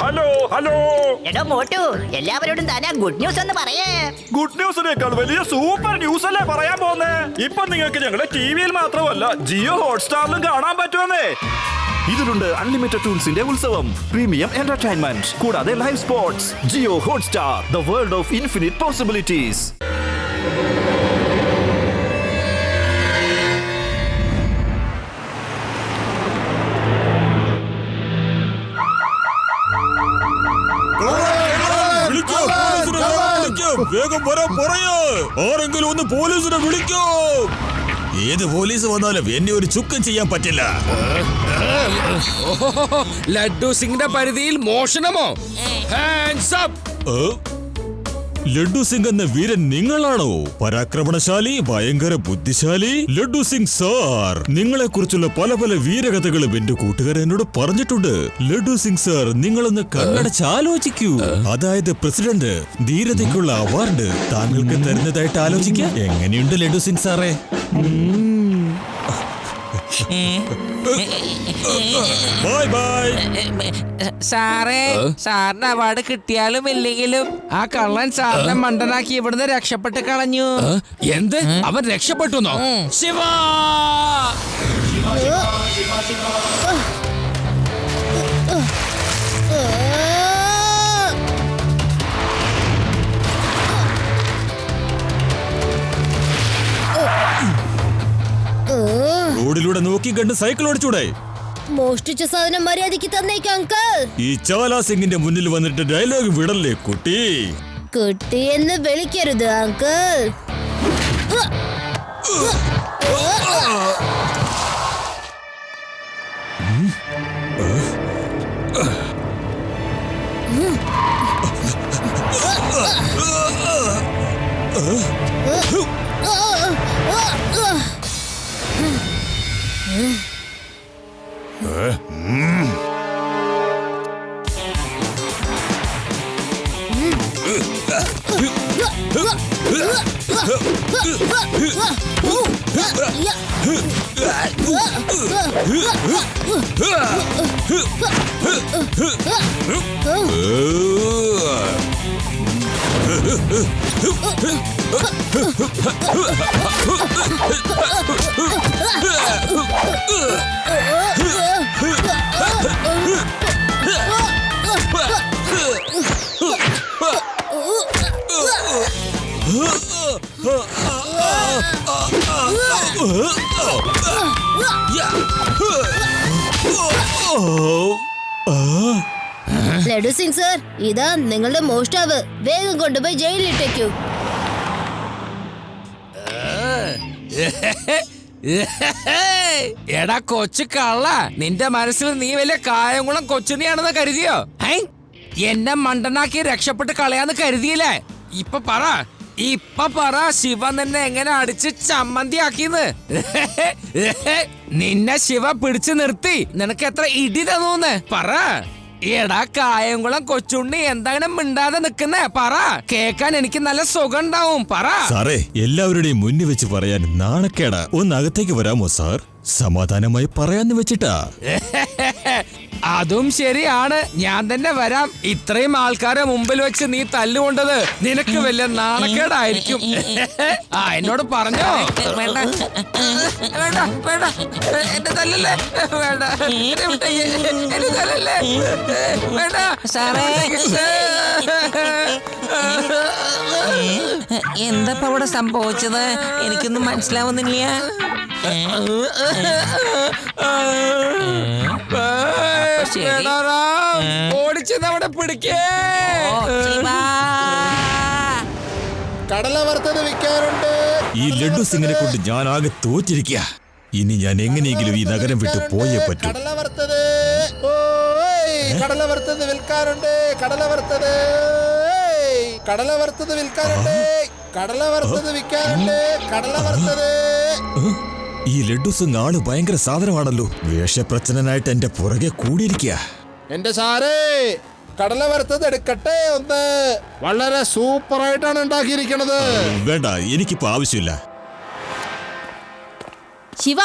Hello hello. എടോ മോട്ടു, എല്ലാവരോടും Thana good news എന്ന് പറയേ. ഗുഡ് ന്യൂസിനേക്കാൾ വലിയ സൂപ്പർ ന്യൂസ് അല്ലേ പറയാൻ പോന്നേ. ഇപ്പൊ നിങ്ങൾക്ക് ഞങ്ങളുടെ ടിവിയിൽ മാത്രമല്ല ജിയോ ഹോട്ട്സ്റ്റാറിലും കാണാൻ പറ്റുമെന്നേ. ഇതിലുണ്ട് അൺലിമിറ്റഡ് ടൂൾസിന്റെ ഉത്സവം, പ്രീമിയം എന്റർടൈൻമെന്റ്, കൂടാതെ live sports. Jio Hotstar, the world of infinite possibilities. വേഗം വരാൻ പറയ്. ആരെങ്കിലും ഒന്ന് പോലീസിനെ വിളിക്കോ. ഏത് പോലീസ് വന്നാലും എന്നെ ഒരു ചുക്കം ചെയ്യാൻ പറ്റില്ല. ലഡ്ഡു സിംഗിന്റെ പരിധിയിൽ മോഷണമോ? Hands up. ലഡ്ഡു സിംഗ് എന്ന വീരൻ നിങ്ങളാണോ? പരാക്രമണശാലി, ഭയങ്കര ബുദ്ധിശാലി ലഡ്ഡു സിംഗ് സാർ. നിങ്ങളെ കുറിച്ചുള്ള പല പല വീരകഥകളും എന്റെ കൂട്ടുകാരൻ എന്നോട് പറഞ്ഞിട്ടുണ്ട്. ലഡ്ഡു സിംഗ് സാർ, നിങ്ങളൊന്ന് കണ്ണടച്ച് ആലോചിക്കൂ. അതായത് പ്രസിഡന്റ് ധീരതയ്ക്കുള്ള അവാർഡ് താങ്കൾക്ക് തരുന്നതായിട്ട് ആലോചിക്കാം. എങ്ങനെയുണ്ട് ലഡ്ഡു സിംഗ് സാറേ? Bye bye. സാറേ, സാറിന് അവാർഡ് കിട്ടിയാലും ഇല്ലെങ്കിലും ആ കള്ളൻ സാറിനെ മണ്ടനാക്കി ഇവിടുന്ന് രക്ഷപ്പെട്ട് കളഞ്ഞു. എന്ത്? അവൻ രക്ഷപ്പെട്ടുന്നോ? ശിവ! റോഡിലൂടെ നോക്കി കണ്ട് സൈക്കിൾ ഓടിച്ചൂടെ? മോഷ്ടിച്ച സാധനം മര്യാദയ്ക്ക് തന്നേക്ക് അങ്കിൾ. ഈ ചാലാ സിംഗിന്റെ മുന്നിൽ വന്നിട്ട് ഡയലോഗ് വിടല്ലേ കുട്ടി. കുട്ടി എന്ന് വിളിക്കരുത് അങ്കിൾ. ലഡു സിംഗ് സർ, ഇതാ നിങ്ങളുടെ മോഷ്ടാവ്. വേഗം കൊണ്ടുപോയി ജയിലിലിട്ടേക്കൂ. എടാ കൊച്ചു കള്ള, നിന്റെ മനസ്സിൽ നീ വലിയ കായംകുളം കൊച്ചുണ്ണിയാണെന്ന് കരുതിയോ? എന്നെ മണ്ടനാക്കി രക്ഷപ്പെട്ട് കളയാന്ന് കരുതിയില്ലേ? ഇപ്പൊ പറ ശിവ നിന്നെ എങ്ങനെ അടിച്ച് ചമ്മന്തി ആക്കിന്ന്. നിന്നെ ശിവ പിടിച്ചു നിർത്തി നിനക്ക് എത്ര ഇടി തന്നൂന്ന് പറ. എടാ കായംകുളം കൊച്ചുണ്ണി, എന്താണ് മിണ്ടാതെ നിക്കുന്നേ? പറ, കേക്കാൻ എനിക്ക് നല്ല സുഖം ഉണ്ടാവും. പറ സാറേ, എല്ലാവരുടെയും മുന്നിൽ വെച്ച് പറയാൻ നാണക്കേടാ. ഒന്ന് അകത്തേക്ക് വരാമോ സാർ? സമാധാനമായി പറയാന്ന് വെച്ചിട്ടാ. അതും ശരിയാണ്, ഞാൻ തന്നെ വരാം. ഇത്രയും ആൾക്കാരെ മുമ്പിൽ വെച്ച് നീ തല്ലുകൊണ്ടത് നിനക്ക് വലിയ നാണക്കേടായിരിക്കും. എന്നോട് പറഞ്ഞോ? വേണ്ട വേണ്ട വേണ്ട, എന്നെ തല്ലല്ലേ, വേണ്ട എന്നെ തല്ലല്ലേ, വേണ്ട സാറേ. എന്താ ഇവിടെ സംഭവിച്ചത്? എനിക്കൊന്നും മനസ്സിലാവുന്നില്ല. ഓടിച്ചവിടെ പിടിക്കേ. കടല വറുത്തത് വിൽക്കാറുണ്ട്. ഈ ലഡ്ഡു സിംഗിനെ കൊണ്ട് ഞാൻ ആകെ തോറ്റിരിക്കുക. ഇനി ഞാൻ എങ്ങനെയെങ്കിലും ഈ നഗരം വിട്ടു പോയേ പറ്റൂ. കടല വറുത്തത്, കടല വറുത്തത് വിൽക്കാറുണ്ട്. കടല വറുത്തത്, കടല വറുത്തത് വിൽക്കാറുണ്ട്. കടല വറുത്തത് വിൽക്കാറുണ്ട്. കടല വറുത്തത്. ഈ ലഡ്ഡു സിംഗ് ആള് ഭയങ്കര സാധനമാണല്ലോ. വേഷപ്രച്ഛനായിട്ട് എന്റെ പുറകെ കൂടിയിരിക്കുക. എന്റെ സാറേ, കടല വറുത്തത് എടുക്കട്ടെ ഒന്ന്. വളരെ സൂപ്പറായിട്ടാണ് ഉണ്ടാക്കിയിരിക്കണത്. വേണ്ട, എനിക്കിപ്പോ ആവശ്യമില്ല. ശിവ,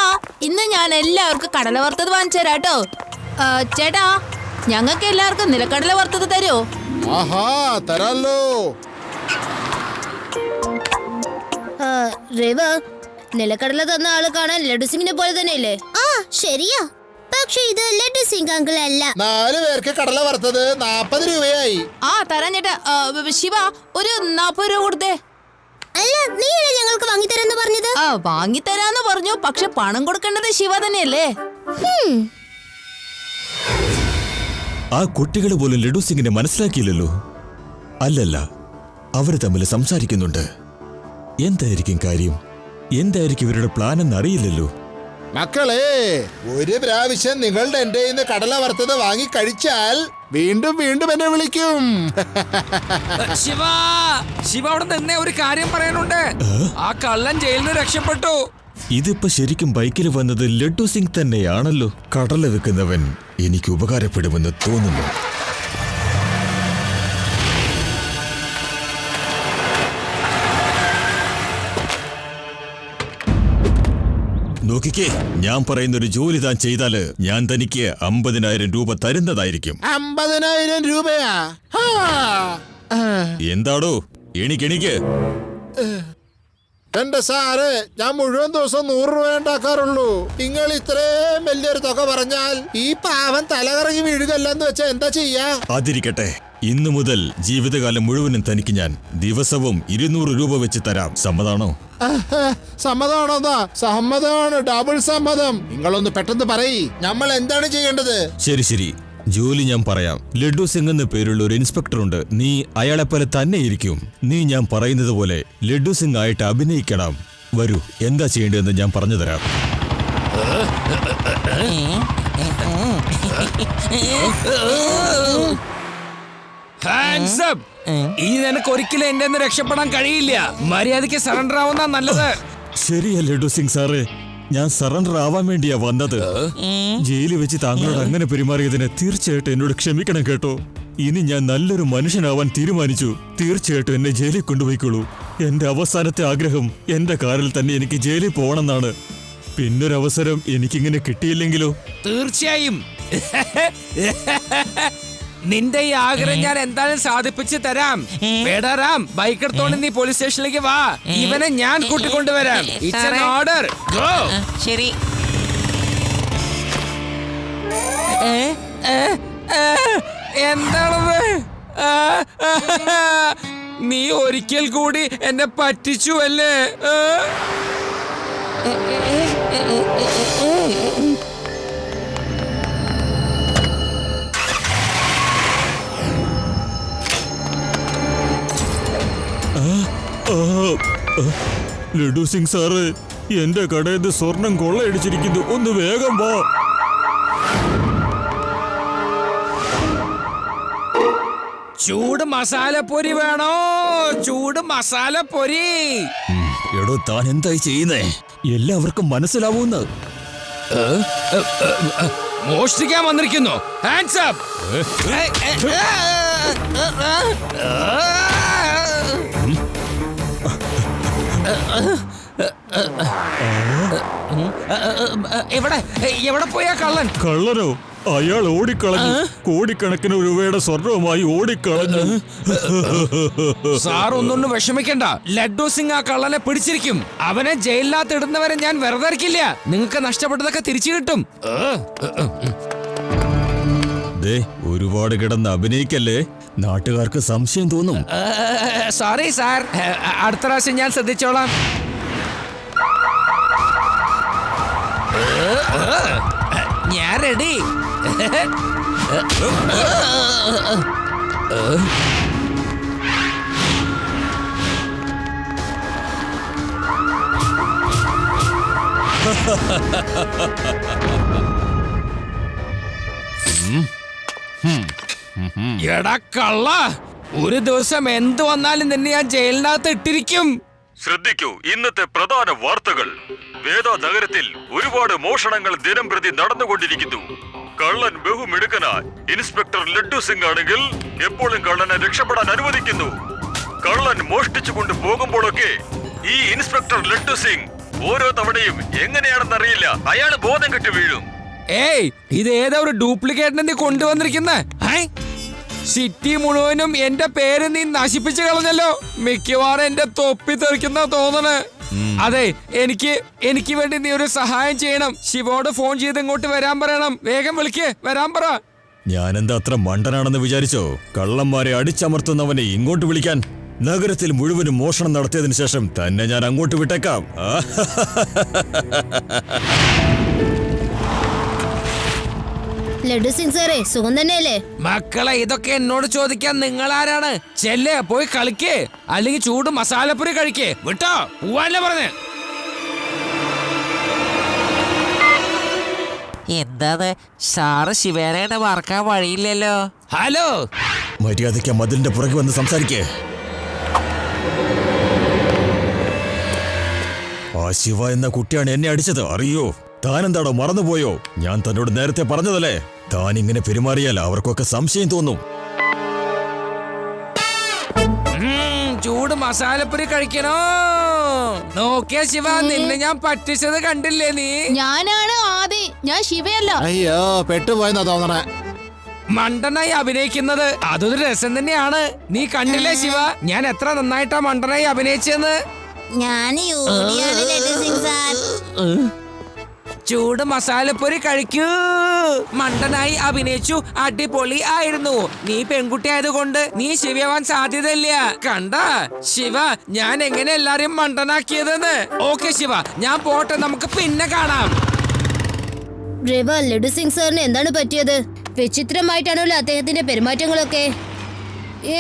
ഇന്ന് ഞാൻ എല്ലാവർക്കും കടല വറുത്തത് വാങ്ങിച്ചു തരാട്ടോ. ചേട്ടാ, ഞങ്ങൾക്ക് എല്ലാവർക്കും നിലക്കടല വറുത്തത് തരുമോ? ആഹാ, തരാല്ലോ. രവ, നിലക്കടല തന്ന ആള് കാണാൻ ലഡു സിംഗിനെ പോലെ തന്നെയല്ലേ? ആ ശരിയാ, പക്ഷെ ഇത് ലഡു സിംഗ് അങ്കിൾ അല്ല. 4 പേർക്ക് കടല വറുത്തത് 40 രൂപയായി. ആ തരാൻ ചേട്ടാ. ശിവ, ഒരു 40 രൂപ കൊടുത്തേ. അല്ല, നീയല്ലേ ഞങ്ങൾക്ക് വാങ്ങിത്തരാന്ന് പറഞ്ഞത്? ആ വാങ്ങിത്തരാന്ന് പറഞ്ഞു, പക്ഷെ പണം കൊടുക്കേണ്ടത് ശിവ തന്നെയല്ലേ? ആ കുട്ടികൾ പോലും ലഡു സിംഗിനെ മനസ്സിലാക്കിയില്ലല്ലോ. അല്ലല്ല, അവര് തമ്മിൽ സംസാരിക്കുന്നുണ്ട്. എന്തായിരിക്കും കാര്യം? എന്തായിരിക്കും ഇവരുടെ പ്ലാൻ എന്ന് അറിയില്ലല്ലോ. മക്കളെ, ഒരു പ്രാവശ്യം നിങ്ങളുടെ എന്റെ കടല വറുത്തത് വാങ്ങി കഴിച്ചാൽ വീണ്ടും വീണ്ടും എന്നെ വിളിക്കും. ശിവ, ശിവ അവിടെ നിന്നേ ഒരു കാര്യം പറയാനുണ്ട്. ആ കള്ളൻ ജയിലിൽ നിന്ന് രക്ഷപ്പെട്ടു. ഇതിപ്പോ ശരിക്കും ബൈക്കിൽ വന്നത് ലഡു സിംഗ് തന്നെയാണല്ലോ. കടല വെക്കുന്നവൻ എനിക്ക് ഉപകാരപ്പെടുമെന്ന് തോന്നുന്നു. നോക്കിക്കേ, ഞാൻ പറയുന്നൊരു ജോലി താൻ ചെയ്താല് ഞാൻ തനിക്ക് 50,000 രൂപ തരുന്നതായിരിക്കും. 50,000 രൂപയാ? എന്താടോ എണിക്ക്. എന്റെ സാറ്, ഞാൻ മുഴുവൻ ദിവസം 100 രൂപ ഉണ്ടാക്കാറുള്ളൂ. നിങ്ങൾ ഇത്രയും വലിയൊരു തുക പറഞ്ഞാൽ ഈ പാവം തലകറങ്ങി വീഴുകല്ലെന്ന് വെച്ചാ എന്താ ചെയ്യാ? അതിരിക്കട്ടെ, ഇന്നു മുതൽ ജീവിതകാലം മുഴുവനും തനിക്ക് ഞാൻ ദിവസവും 200 രൂപ വെച്ച് തരാം. സമ്മതാണോ? സമ്മതമാണോന്നാ? സമ്മതമാണ്, ഡബിൾ സമ്മതം. നിങ്ങളൊന്ന് പെട്ടെന്ന് പറയ്, നമ്മൾ എന്താണ് ചെയ്യേണ്ടത്? ശരി, ജോലി ഞാൻ പറയാം. ലഡു സിംഗ് എന്ന പേരുള്ള ഒരു ഇൻസ്പെക്ടർ ഉണ്ട്. നീ അയാളെ പോലെ തന്നെ ഇരിക്കും. നീ ഞാൻ പറയുന്നത് പോലെ ലഡു സിംഗ് ആയിട്ട് അഭിനയിക്കണം. വരൂ, എന്താ ചെയ്യേണ്ടതെന്ന് ഞാൻ പറഞ്ഞു തരാം. Hands up! ഇനി നിനക്ക് ഒരിക്കലും എന്റെ നിന്ന് രക്ഷപ്പെടാൻ കഴിയില്ല. മര്യാദയ്ക്ക് സറണ്ടർ ആവുന്ന നല്ലത്. ശരിയാ ലഡു സിംഗ് സാറേ, ഞാൻ സറണ്ടർ ആവാൻ വേണ്ടിയാ വന്നത്. ജയിലിൽ വെച്ച് താങ്കളോട് അങ്ങനെ പെരുമാറിയതിന് തീർച്ചയായിട്ടും എന്നോട് ക്ഷമിക്കണം കേട്ടോ. ഇനി ഞാൻ നല്ലൊരു മനുഷ്യനാവാൻ തീരുമാനിച്ചു. തീർച്ചയായിട്ടും എന്നെ ജയിലിൽ കൊണ്ടുപോയിക്കോളൂ. എന്റെ അവസാനത്തെ ആഗ്രഹം എന്റെ കാറിൽ തന്നെ എനിക്ക് ജയിലിൽ പോകണമെന്നാണ്. പിന്നൊരവസരം എനിക്കിങ്ങനെ കിട്ടിയില്ലെങ്കിലോ? തീർച്ചയായും നിന്റെ ഈ ആഗ്രഹം ഞാൻ എന്തായാലും സാധിപ്പിച്ച് തരാം. പേടാറാം, ബൈക്ക് എടുത്തോണ്ട് നീ പോലീസ് സ്റ്റേഷനിലേക്ക് വാ. ഇവനെ ഞാൻ കൂട്ടിക്കൊണ്ടുവരാം. It's an order. ഗോ. ശരി. എന്താണത്? നീ ഒരിക്കൽ കൂടി എന്നെ പറ്റിച്ചു അല്ലേ? ലഡു സിംഗ് സാറ്, എന്റെ കടയിൽ നിന്ന് സ്വർണം കൊള്ളയടിച്ചിരിക്കുന്നു. ഒന്ന് വേഗം വാ. ചൂട് മസാലപ്പൊരി വേണോ? ചൂട് മസാലപ്പൊരി. എടോ, താൻ എന്തായി ചെയ്യുന്നേ? എല്ലാവർക്കും മനസ്സിലാവൂന്ന്. മോഷ്ടിക്കാൻ വന്നിരിക്കുന്നു. Hands up. എവിടെ പോയാ കള്ളൻ? കള്ളനോ? അയാൾ ഓടിക്കളഞ്ഞു. കോടിക്കണക്കിന് രൂപയുടെ സ്വർണവുമായി ഓടിക്കളഞ്ഞു. സാർ ഒന്നൊന്നും വിഷമിക്കണ്ട. ലഡു സിംഗ് ആ കള്ളനെ പിടിച്ചിരിക്കും. അവനെ ജയിലിനകത്ത് ഇടുന്നവരെ ഞാൻ വെറുതെ ഇരിക്കില്ല. നിങ്ങൾക്ക് നഷ്ടപ്പെട്ടതൊക്കെ തിരിച്ചു കിട്ടും. ഒരുപാട് കിടന്ന് അഭിനയിക്കല്ലേ, നാട്ടുകാർക്ക് സംശയം തോന്നും. സോറി സാർ, അടുത്ത പ്രാവശ്യം ഞാൻ ശ്രദ്ധിച്ചോളാം. ഞാൻ റെഡി. എടാ കള്ള, ഒരു ദിവസം എന്ത് വന്നാലും നിന്നെ ഞാൻ ജയിലിനകത്ത് ഇട്ടിരിക്കും. ശ്രദ്ധിക്കൂ, ഇന്നത്തെ പ്രധാന വാർത്തകൾ. വേദ നഗരത്തിൽ ഒരുപാട് മോഷണങ്ങൾ ദിനം പ്രതി നടന്നുകൊണ്ടിരിക്കുന്നു. കള്ളൻ ബഹുമിടുക്കന ഇൻസ്പെക്ടർ ലഡു സിംഗ് ആണെങ്കിൽ എപ്പോഴും കള്ളനെ രക്ഷപ്പെടാൻ അനുവദിക്കുന്നു. കള്ളൻ മോഷ്ടിച്ചു കൊണ്ട് പോകുമ്പോഴൊക്കെ ഈ ഇൻസ്പെക്ടർ ലഡു സിംഗ് ഓരോ തവണയും എങ്ങനെയാണെന്നറിയില്ല, അയാൾ ബോധം കെട്ട് വീഴും. ഏയ് ഇത് ഏതാ ഒരു ഡ്യൂപ്ലിക്കേറ്റിനെ നീ കൊണ്ടുവന്നിരിക്കുന്ന? സിറ്റി മുഴുവനും എന്റെ പേര് നീ നശിപ്പിച്ചു കളഞ്ഞല്ലോ. മിക്കവാറും എന്റെ തൊപ്പി തെറിക്കുന്ന തോന്നണ്. അതെ, എനിക്ക് വേണ്ടി നീ ഒരു സഹായം ചെയ്യണം. ശിവോട് ഫോൺ ചെയ്ത് ഇങ്ങോട്ട് വരാൻ പറയണം. വേഗം വിളിക്ക്, വരാൻ പറ. ഞാനെന്താ അത്ര മണ്ടനാണെന്ന് വിചാരിച്ചോ? കള്ളന്മാരെ അടിച്ചമർത്തുന്നവനെ ഇങ്ങോട്ട് വിളിക്കാൻ? നഗരത്തിൽ മുഴുവനും മോഷണം നടത്തിയതിനു ശേഷം തന്നെ ഞാൻ അങ്ങോട്ട് വിട്ടേക്കാം. ലഡു സിംഗ് സാറേ, സുഖം തന്നെയല്ലേ? മക്കളെ, ഇതൊക്കെ എന്നോട് ചോദിക്കാൻ നിങ്ങൾ ആരാണ്? ചെല്ലേ, പോയി കളിക്കേ, അല്ലെങ്കിൽ ചൂട് മസാലപ്പുരി കഴിക്കേ. വിട്ടോ, പോവാനല്ലേ പറഞ്ഞേ. എന്താ സാറ് ശിവേനയുടെ മറക്കാൻ വഴിയില്ലല്ലോ. ഹലോ, മര്യാദയ്ക്ക് മതിലിന്റെ പുറകെ വന്ന് സംസാരിക്കേ. ആ ശിവ എന്ന കുട്ടിയാണ് എന്നെ അടിച്ചത്, അറിയോ? താനെന്താണോ മറന്നുപോയോ? ഞാൻ തന്നോട് നേരത്തെ പറഞ്ഞതല്ലേ, താൻ ഇങ്ങനെ പെരുമാറിയാൽ അവർക്കൊക്കെ സംശയം തോന്നും. ചൂട് മസാലപ്പുരി കഴിക്കണോ? നോക്കിയ ശിവ, നിന്നെ ഞാൻ പറ്റിച്ചത് കണ്ടില്ലേ നീ? ഞാനാണ് ആദി, ഞാൻ ശിവയല്ല. അയ്യോ, പെട്ടുപോയെന്നാ തോന്നണേ. മണ്ടനായി അഭിനയിക്കുന്നത് അതൊരു രസം തന്നെയാണ്. നീ കണ്ടില്ലേ ശിവ, ഞാൻ എത്ര നന്നായിട്ടാ മണ്ടനായി അഭിനയിച്ചെന്ന്? ഞാൻ ലഡു സിംഗ് സാർ. ചൂട് മസാലപ്പൊരി കഴിക്കൂ. മണ്ടനായി അഭിനയിച്ചു, അടിപൊളി ആയിരുന്നു. നീ പെൺകുട്ടി ആയതുകൊണ്ട് നീ ശിവയാവാൻ സാധ്യതയില്ല. കണ്ട ശിവ, ഞാൻ എങ്ങനെ എല്ലാരെയും മണ്ടനാക്കിയതെന്ന്. ഓക്കെ ശിവ, ഞാൻ പോട്ടെ, നമുക്ക് പിന്നെ കാണാം. ലഡു സിംഗ് സാറിന് എന്താണ് പറ്റിയത്? വിചിത്രമായിട്ടാണല്ലോ അദ്ദേഹത്തിന്റെ പെരുമാറ്റങ്ങളൊക്കെ.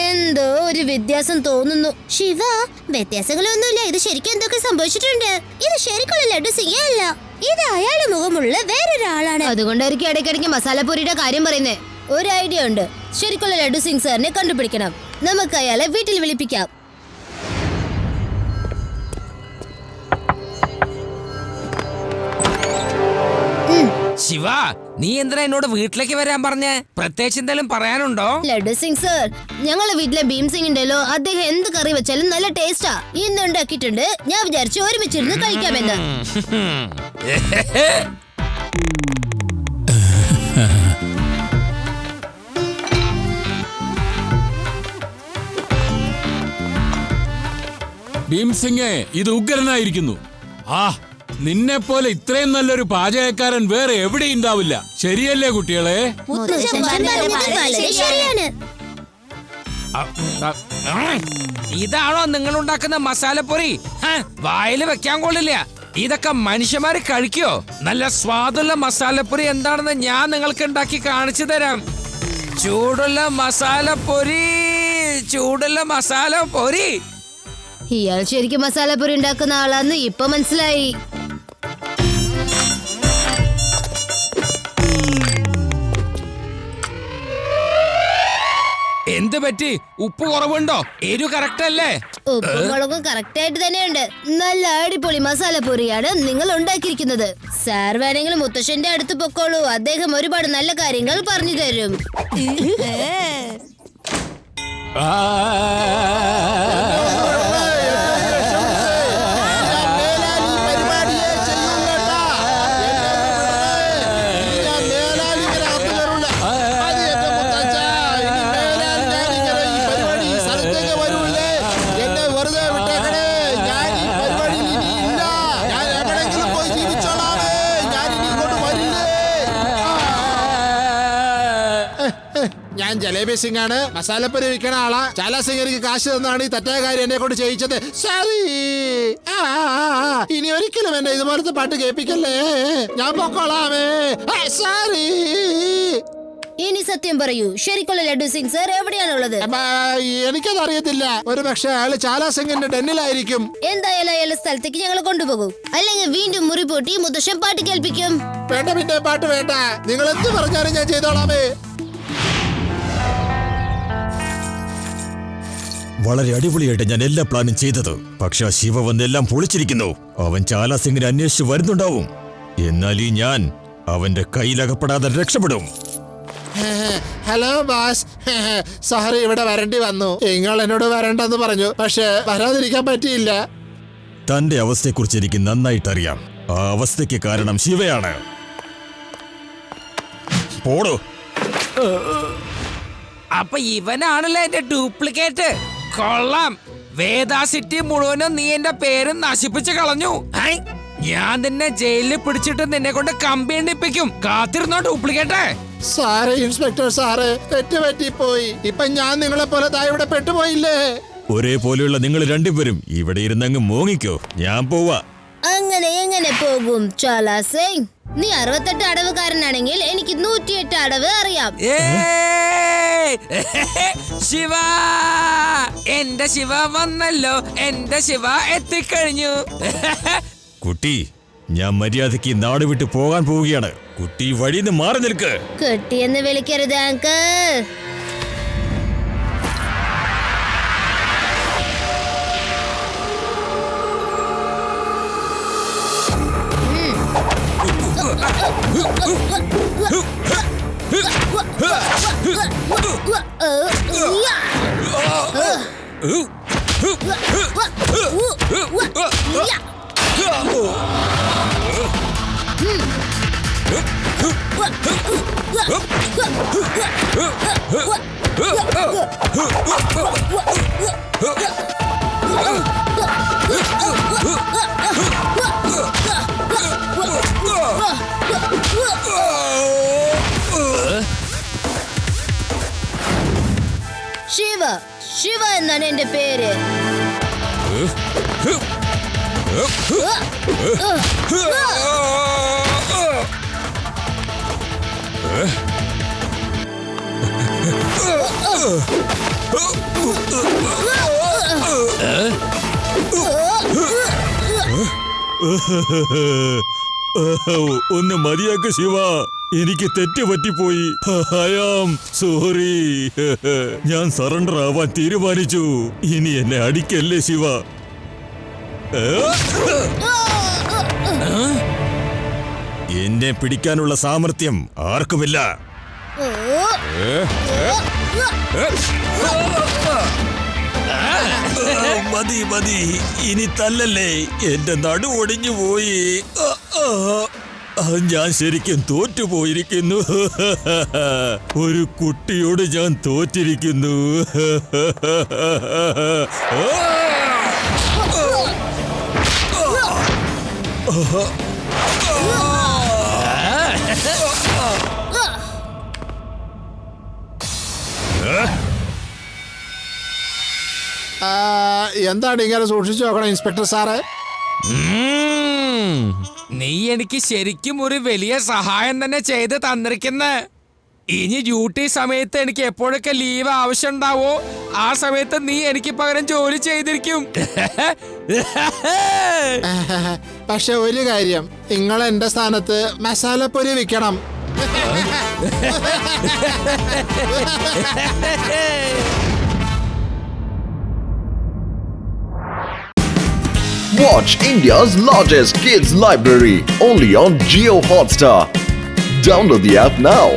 എന്തോ ഒരു വ്യത്യാസം തോന്നുന്നു. ശിവ, വ്യത്യാസങ്ങളൊന്നുമില്ല. ഇത് ശരിക്കും എന്തൊക്കെ സംഭവിച്ചിട്ടുണ്ട്. ഇത് ശരിക്കുള്ള ലഡു സിംഗ് അല്ല, ഇത് അയാളുടെ മുഖമുള്ള വേറൊരാളാണ്. അതുകൊണ്ടായിരിക്കും ഇടയ്ക്കിടയ്ക്ക് മസാലപ്പൂരിയുടെ കാര്യം പറയുന്നേ. ഒരു ഐഡിയ ഉണ്ട്. ശരിക്കുള്ള ലഡു സിംഗ് സാറിനെ കണ്ടുപിടിക്കണം. നമുക്ക് അയാളെ വീട്ടിൽ വിളിപ്പിക്കാം. ശിവ, നീ എന്തിനാ എന്നോട് വീട്ടിലേക്ക് വരാൻ പറഞ്ഞേ? പ്രത്യേകിച്ച് എന്തെങ്കിലും പറയാനുണ്ടോ? ലഡു സിംഗ് സർ, ഞങ്ങളെ വീട്ടിലെ ഭീം സിംഗ് ഉണ്ടല്ലോ, അദ്ദേഹം എന്ത് കറി വെച്ചാലും നല്ല ടേസ്റ്റാ. ഇന്ന് ഉണ്ടാക്കിയിട്ടുണ്ട്. ഞാൻ വിചാരിച്ചു ഒരുമിച്ചിരുന്ന് കഴിക്കാമെന്ന്. ഭീംസിംഗേ, ഇത് ഉഗ്രനായിരിക്കുന്നു. നിന്നെ പോലെ ഇത്രയും നല്ലൊരു പാചകക്കാരൻ വേറെ എവിടെ ഉണ്ടാവില്ല. ശരിയല്ലേ കുട്ടികളെ? ശരിയാണ്. ഇതാണോ നിങ്ങൾ ഉണ്ടാക്കുന്ന മസാലപ്പൊരി? വായില് വെക്കാൻ കൊള്ളില്ല. ഇതൊക്കെ മനുഷ്യന്മാര് കഴിക്കോ? നല്ല സ്വാദുള്ള മസാലപ്പൊരി എന്താണെന്ന് ഞാൻ നിങ്ങൾക്ക് ഉണ്ടാക്കി കാണിച്ചു തരാം. ചൂടുള്ള മസാലപ്പൊരി, ചൂടുള്ള മസാലപ്പൊരി. ഇയാൾ ശരിക്കും മസാലപ്പൊരി ഉണ്ടാക്കുന്ന ആളാന്ന് ഇപ്പൊ മനസ്സിലായി. എന്ത് പറ്റി? ഉപ്പ് കുറവുണ്ടോ? എരു കറക്റ്റ് അല്ലേ? ഉപ്പും മുളകും കറക്റ്റ് ആയിട്ട് തന്നെയുണ്ട്. നല്ല അടിപൊളി മസാലപ്പൊരിയാണ് നിങ്ങൾ ഉണ്ടാക്കിയിരിക്കുന്നത്. സാർ വേണമെങ്കിൽ മുത്തശ്ശന്റെ അടുത്ത് പൊക്കോളൂ. അദ്ദേഹം ഒരുപാട് നല്ല കാര്യങ്ങൾ പറഞ്ഞു തരും. ഞാൻ ജലേബി സിംഗ് ആണ്, മസാലപ്പൊരി വിൽക്കണ ആളാ. ചാല സിംഗ് എനിക്ക് കാശ് തന്നാണ് ഈ തെറ്റായ കാര്യം എന്നെ കൊണ്ട് ചെയ്യിച്ചത്. സോറി. ഇനി ഒരിക്കലും എന്നെ ഇതുപോലത്തെ പാട്ട് കേൾപ്പിക്കല്ലേ. ഞാൻ പൊക്കോളാമേ. സോറി. ഇനി സത്യം പറയൂ, ശരിക്കുള്ള ലഡു സിംഗ് സാർ എവിടെയാണുള്ളത്? എനിക്കത് അറിയത്തില്ല. ഒരു പക്ഷെ അയാള് ചാല സിംഗിന്റെ ഡെന്നിലായിരിക്കും. എന്തായാലും അയാളുടെ സ്ഥലത്തേക്ക് ഞങ്ങൾ കൊണ്ടുപോകും. അല്ലെങ്കിൽ വീണ്ടും മുറി പൂട്ടി മുത്തശ്ശൻ പാട്ട് കേൾപ്പിക്കും. വേണ്ട, പിന്നെ പാട്ട് വേണ്ട. നിങ്ങൾ എന്ത് പറഞ്ഞാലും ഞാൻ ചെയ്തോളാമേ. വളരെ അടിപൊളിയായിട്ട് ഞാൻ എല്ലാ പ്ലാനും ചെയ്തത്. പക്ഷെ ശിവ വന്നെല്ലാം പൊളിച്ചിരിക്കുന്നു. അവൻ ചാല സിംഗിനെ അന്വേഷിച്ച് വരുന്നുണ്ടാവും. എന്നാൽ ഈ ഞാൻ അവന്റെ കയ്യിലകപ്പെടാതെ രക്ഷപ്പെടും. ഹലോ ബാസ്, സോറി, ഇവിടെ വരേണ്ടി വന്നു. നിങ്ങൾ എന്നോട് വരണ്ടെന്ന് പറഞ്ഞു, പക്ഷെ വരാതിരിക്കാൻ പറ്റിയില്ല. തന്റെ അവസ്ഥയെക്കുറിച്ച് എനിക്ക് നന്നായിട്ടറിയാം. ആ അവസ്ഥയ്ക്ക് കാരണം ശിവയാണ്. പോടോ. അപ്പൊ ഇവനാണല്ലോ എന്റെ ഡ്യൂപ്ലിക്കേറ്റ്. കൊള്ളാം. വേദാ സിറ്റി മുഴുവനും നീ എന്റെ പേര് നശിപ്പിച്ച് കളഞ്ഞു. ഞാൻ നിന്നെ ജയിലിൽ പിടിച്ചിട്ട് നിന്നെ കൊണ്ട് കമ്പി എണ്ണിപ്പിക്കും. കാത്തിരുന്നോ ഡ്യൂപ്ലിക്കേറ്റ്. സാറേ, ഇൻസ്പെക്ടർ സാറേ, തെറ്റുപറ്റിപ്പോയി. ഇപ്പൊ ഞാൻ നിങ്ങളെ പോലെ ഇവിടെ പെട്ടുപോയില്ലേ? ഒരേപോലെയുള്ള നിങ്ങൾ രണ്ടുപേരും ഇവിടെ ഇരുന്നങ്ങ് മോങ്ങിക്കോ. ഞാൻ പോവാ. അങ്ങനെ എങ്ങനെ പോകും ചോലാ സിംഗ്? നീ 68 അടവുകാരനാണെങ്കിൽ എനിക്ക് 108 അടവ് അറിയാം. ശിവ, എന്റെ ശിവ വന്നല്ലോ. എന്റെ ശിവ എത്തിക്കഴിഞ്ഞു. കുട്ടി, ഞാൻ മര്യാദയ്ക്ക് നാട് വിട്ട് പോകാൻ പോവുകയാണ്. കുട്ടി വഴിന്ന് മാറി നിൽക്ക്. കുട്ടിയെന്ന് വിളിക്കരുത് അങ്കിൾ. ശിവ, ശിവ എന്നാണ് എന്റെ പേര്. ഒന്ന് മതിയാക്ക് ശിവ. എനിക്ക് തെറ്റ് പറ്റിപ്പോയി. I am sorry. ഞാൻ സറണ്ടർ ആവാൻ തീരുമാനിച്ചു. ഇനി എന്നെ അടിക്കല്ലേ ശിവ. എന്നെ പിടിക്കാനുള്ള സാമർത്ഥ്യം ആർക്കുമില്ല. മതി മതി, ഇനി തല്ലല്ലേ. എന്റെ നടു ഒടിഞ്ഞു പോയി. ഞാൻ ശരിക്കും തോറ്റുപോയിരിക്കുന്നു. ഒരു കുട്ടിയോട് ഞാൻ തോറ്റിരിക്കുന്നു. എന്താണ് ഇങ്ങനെ സൂക്ഷിച്ചു നോക്കണം ഇൻസ്പെക്ടർ സാറേ? നീ എനിക്ക് ശരിക്കും ഒരു വലിയ സഹായം തന്നെ ചെയ്ത് തന്നിരിക്കുന്ന. ഇനി ഡ്യൂട്ടി സമയത്ത് എനിക്ക് എപ്പോഴൊക്കെ ലീവ് ആവശ്യം ഉണ്ടാവോ ആ സമയത്ത് നീ എനിക്ക് പകരം ജോലി ചെയ്തിരിക്കും. പക്ഷെ ഒരു കാര്യം, നിങ്ങൾ എന്റെ സ്ഥാനത്ത് മസാലപ്പൊരി വിൽക്കണം. Watch India's largest kids library only on Jio Hotstar. Download the app now.